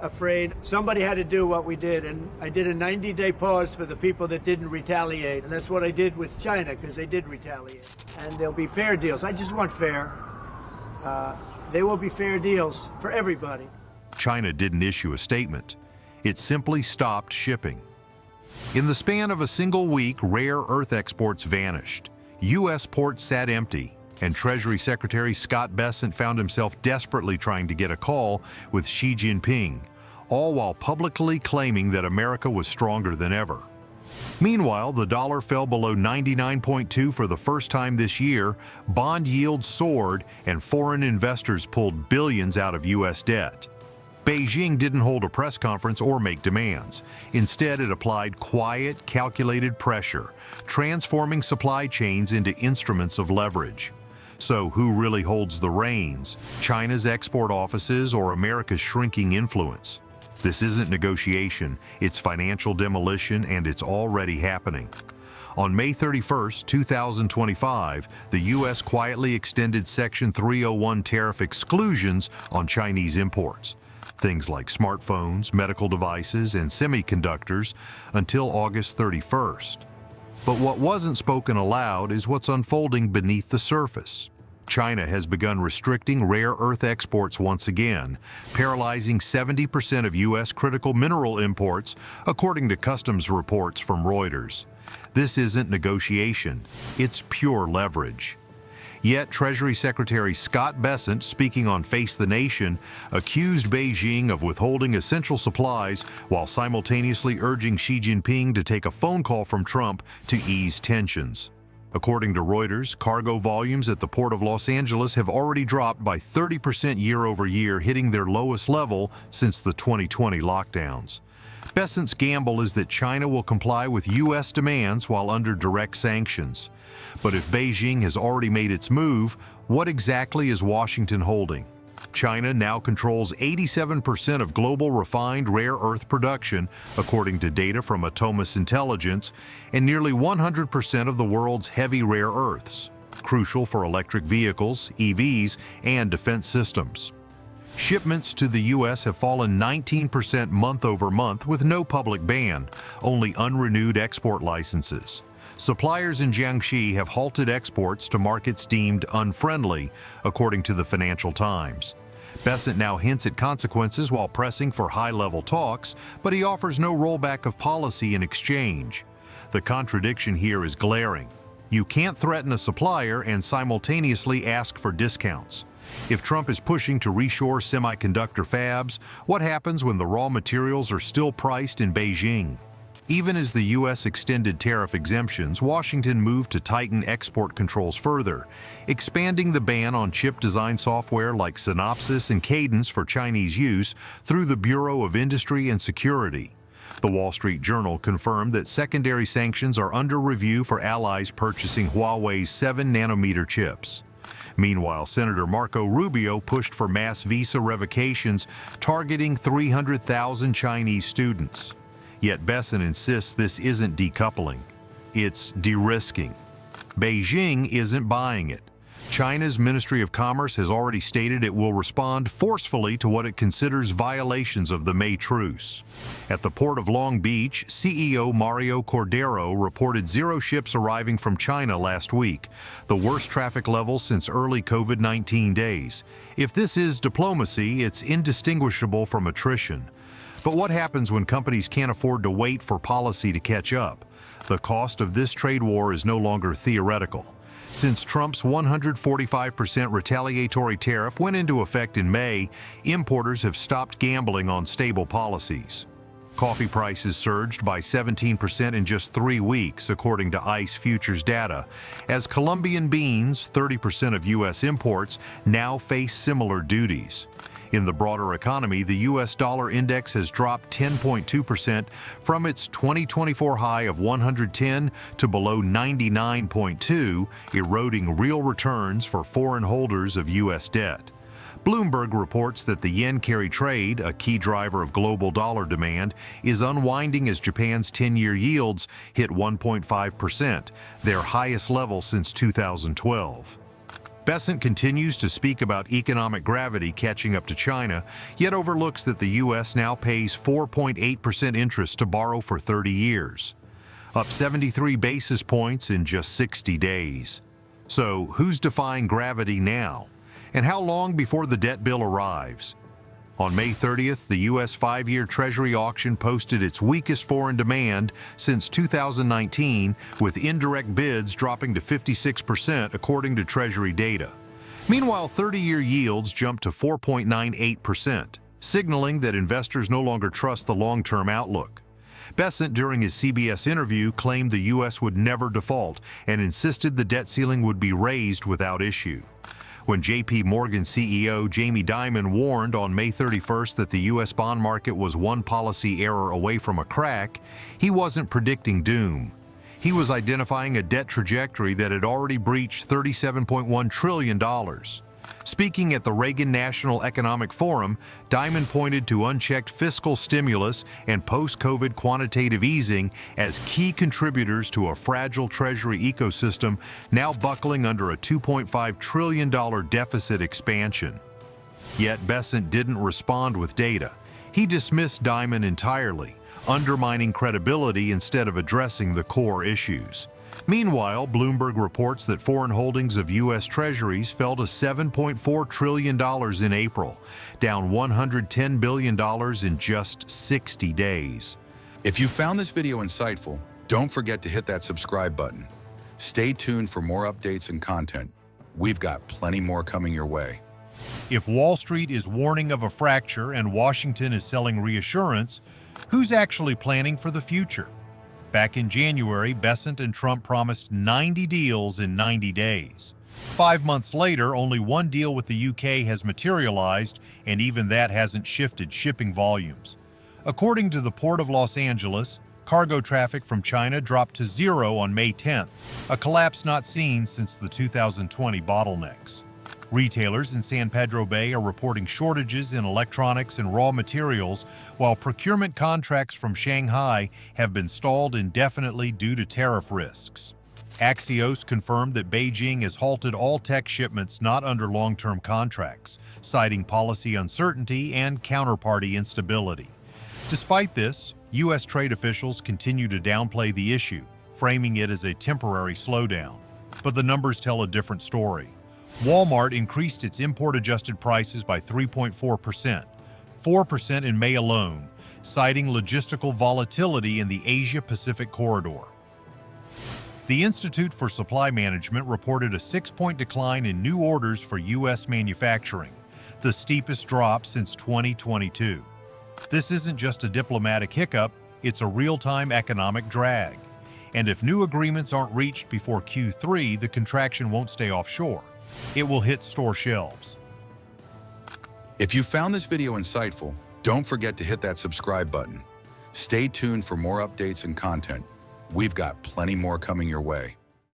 afraid. Somebody had to do what we did, and I did a 90-day pause for the people that didn't retaliate, and that's what I did with China, because they did retaliate. And there'll be fair deals. I just want fair. There will be fair deals for everybody. China didn't issue a statement. It simply stopped shipping. In the span of a single week, rare earth exports vanished. U.S. ports sat empty, and Treasury Secretary Scott Bessent found himself desperately trying to get a call with Xi Jinping, all while publicly claiming that America was stronger than ever. Meanwhile, the dollar fell below 99.2 for the first time this year, bond yields soared, and foreign investors pulled billions out of U.S. debt. Beijing didn't hold a press conference or make demands. Instead, it applied quiet, calculated pressure, transforming supply chains into instruments of leverage. So who really holds the reins? China's export offices or America's shrinking influence? This isn't negotiation, it's financial demolition, and it's already happening. On May 31, 2025, the U.S. quietly extended Section 301 tariff exclusions on Chinese imports, things like smartphones, medical devices, and semiconductors, until August 31st. But what wasn't spoken aloud is what's unfolding beneath the surface. China has begun restricting rare earth exports once again, paralyzing 70% of U.S. critical mineral imports, according to customs reports from Reuters. This isn't negotiation, it's pure leverage. Yet Treasury Secretary Scott Bessent, speaking on Face the Nation, accused Beijing of withholding essential supplies while simultaneously urging Xi Jinping to take a phone call from Trump to ease tensions. According to Reuters, cargo volumes at the Port of Los Angeles have already dropped by 30% year over year, hitting their lowest level since the 2020 lockdowns. Bessent's gamble is that China will comply with U.S. demands while under direct sanctions. But if Beijing has already made its move, what exactly is Washington holding? China now controls 87% of global refined rare earth production, according to data from Atomis Intelligence, and nearly 100% of the world's heavy rare earths, crucial for electric vehicles, EVs, and defense systems. Shipments to the U.S. have fallen 19% month over month with no public ban, only unrenewed export licenses. Suppliers in Jiangxi have halted exports to markets deemed unfriendly, according to the Financial Times. Bessent now hints at consequences while pressing for high-level talks, but he offers no rollback of policy in exchange. The contradiction here is glaring. You can't threaten a supplier and simultaneously ask for discounts. If Trump is pushing to reshore semiconductor fabs, what happens when the raw materials are still priced in Beijing? Even as the U.S. extended tariff exemptions, Washington moved to tighten export controls further, expanding the ban on chip design software like Synopsys and Cadence for Chinese use through the Bureau of Industry and Security. The Wall Street Journal confirmed that secondary sanctions are under review for allies purchasing Huawei's 7-nanometer chips. Meanwhile, Senator Marco Rubio pushed for mass visa revocations targeting 300,000 Chinese students. Yet Bessent insists this isn't decoupling, it's de-risking. Beijing isn't buying it. China's Ministry of Commerce has already stated it will respond forcefully to what it considers violations of the May truce. At the Port of Long Beach, CEO Mario Cordero reported 0 ships arriving from China last week, the worst traffic level since early COVID-19 days. If this is diplomacy, it's indistinguishable from attrition. But what happens when companies can't afford to wait for policy to catch up? The cost of this trade war is no longer theoretical. Since Trump's 145% retaliatory tariff went into effect in May, importers have stopped gambling on stable policies. Coffee prices surged by 17% in just 3 weeks, according to ICE futures data, as Colombian beans, 30% of U.S. imports, now face similar duties. In the broader economy, the U.S. dollar index has dropped 10.2% from its 2024 high of 110 to below 99.2, eroding real returns for foreign holders of U.S. debt. Bloomberg reports that the yen-carry trade, a key driver of global dollar demand, is unwinding as Japan's 10-year yields hit 1.5%, their highest level since 2012. Besant continues to speak about economic gravity catching up to China, yet overlooks that the U.S. now pays 4.8% interest to borrow for 30 years, up 73 basis points in just 60 days. So who's defying gravity now? And how long before the debt bill arrives? On May 30th, the U.S. 5-year Treasury auction posted its weakest foreign demand since 2019, with indirect bids dropping to 56% according to Treasury data. Meanwhile, 30-year yields jumped to 4.98%, signaling that investors no longer trust the long-term outlook. Besant, during his CBS interview, claimed the U.S. would never default and insisted the debt ceiling would be raised without issue. When J.P. Morgan CEO Jamie Dimon warned on May 31st that the U.S. bond market was one policy error away from a crack, he wasn't predicting doom. He was identifying a debt trajectory that had already breached $37.1 trillion. Speaking at the Reagan National Economic Forum, Dimon pointed to unchecked fiscal stimulus and post-COVID quantitative easing as key contributors to a fragile Treasury ecosystem now buckling under a $2.5 trillion deficit expansion. Yet Besant didn't respond with data. He dismissed Dimon entirely, undermining credibility instead of addressing the core issues. Meanwhile, Bloomberg reports that foreign holdings of U.S. Treasuries fell to $7.4 trillion in April, down $110 billion in just 60 days. If you found this video insightful, don't forget to hit that subscribe button. Stay tuned for more updates and content. We've got plenty more coming your way. If Wall Street is warning of a fracture and Washington is selling reassurance, who's actually planning for the future? Back in January, Besant and Trump promised 90 deals in 90 days. 5 months later, only one deal with the UK has materialized, and even that hasn't shifted shipping volumes. According to the Port of Los Angeles, cargo traffic from China dropped to zero on May 10th, a collapse not seen since the 2020 bottlenecks. Retailers in San Pedro Bay are reporting shortages in electronics and raw materials, while procurement contracts from Shanghai have been stalled indefinitely due to tariff risks. Axios confirmed that Beijing has halted all tech shipments not under long-term contracts, citing policy uncertainty and counterparty instability. Despite this, U.S. trade officials continue to downplay the issue, framing it as a temporary slowdown. But the numbers tell a different story. Walmart increased its import-adjusted prices by 3.4%, 4% in May alone, citing logistical volatility in the Asia-Pacific corridor. The Institute for Supply Management reported a 6-point decline in new orders for U.S. manufacturing, the steepest drop since 2022. This isn't just a diplomatic hiccup, it's a real-time economic drag. And if new agreements aren't reached before Q3, the contraction won't stay offshore. It will hit store shelves. If you found this video insightful, don't forget to hit that subscribe button. Stay tuned for more updates and content. We've got plenty more coming your way.